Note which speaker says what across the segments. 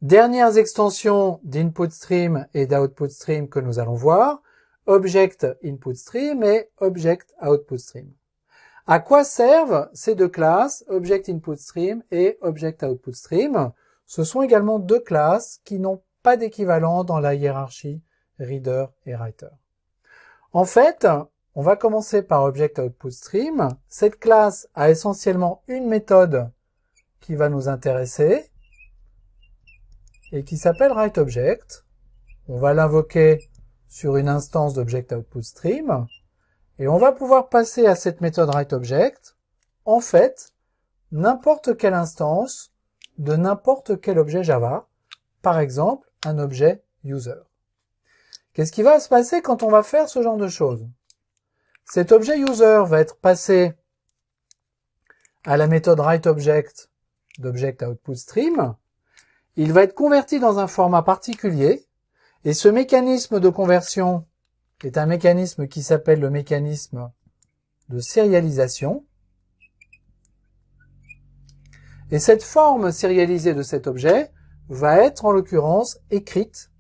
Speaker 1: Dernières extensions d'inputStream et d'outputStream que nous allons voir, Object InputStream et Object OutputStream. À quoi servent ces deux classes, Object InputStream et Object OutputStream? Ce sont également deux classes qui n'ont pas d'équivalent dans la hiérarchie Reader et Writer. En fait, on va commencer par Object OutputStream. Cette classe a essentiellement une méthode qui va nous intéresser et qui s'appelle WriteObject. On va l'invoquer sur une instance d'Object OutputStream et on va pouvoir passer à cette méthode WriteObject, en fait, n'importe quelle instance de n'importe quel objet Java, par exemple un objet user. Qu'est-ce qui va se passer quand on va faire ce genre de choses? Cet objet user va être passé à la méthode WriteObject d'Object OutputStream. Il va être converti dans un format particulier et ce mécanisme de conversion est un mécanisme qui s'appelle le mécanisme de sérialisation. Et cette forme sérialisée de cet objet va être en l'occurrence écrite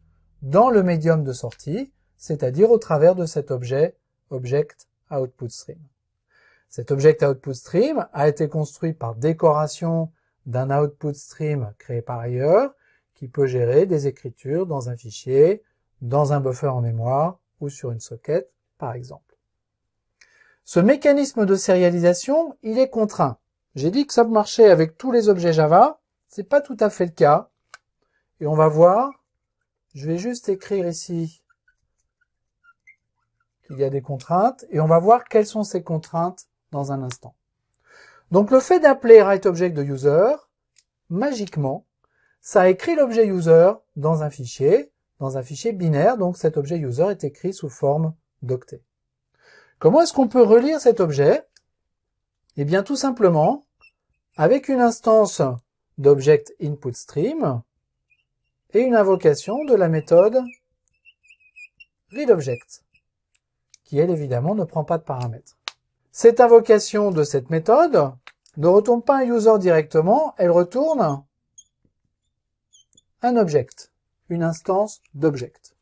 Speaker 1: dans le médium de sortie, c'est-à-dire au travers de cet objet Object OutputStream. Cet Object OutputStream a été construit par décoration d'un OutputStream créé par ailleurs, qui peut gérer des écritures dans un fichier, dans un buffer en mémoire ou sur une socket, par exemple. Ce mécanisme de sérialisation, il est contraint. J'ai dit que ça marchait avec tous les objets Java, c'est pas tout à fait le cas. Et on va voir, je vais juste écrire ici qu'il y a des contraintes, et on va voir quelles sont ces contraintes dans un instant. Donc le fait d'appeler WriteObject de user, magiquement, ça écrit l'objet user dans un fichier binaire, donc cet objet user est écrit sous forme d'octet. Comment est-ce qu'on peut relire cet objet? Eh bien tout simplement, avec une instance d'Object InputStream et une invocation de la méthode readObject, qui elle évidemment ne prend pas de paramètres. Cette invocation de cette méthode ne retourne pas un user directement, elle retourne un object, une instance d'object.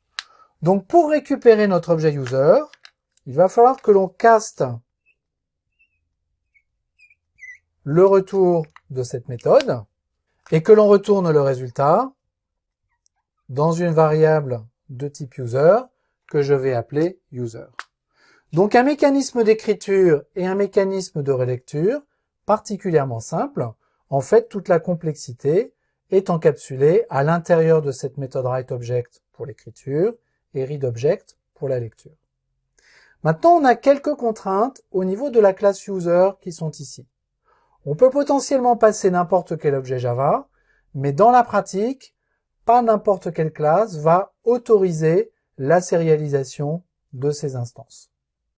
Speaker 1: Donc pour récupérer notre objet user, il va falloir que l'on caste le retour de cette méthode et que l'on retourne le résultat dans une variable de type user que je vais appeler user. Donc un mécanisme d'écriture et un mécanisme de relecture particulièrement simple. En fait, toute la complexité est encapsulée à l'intérieur de cette méthode WriteObject pour l'écriture et readObject pour la lecture. Maintenant, on a quelques contraintes au niveau de la classe user qui sont ici. On peut potentiellement passer n'importe quel objet Java, mais dans la pratique, pas n'importe quelle classe va autoriser la sérialisation de ces instances.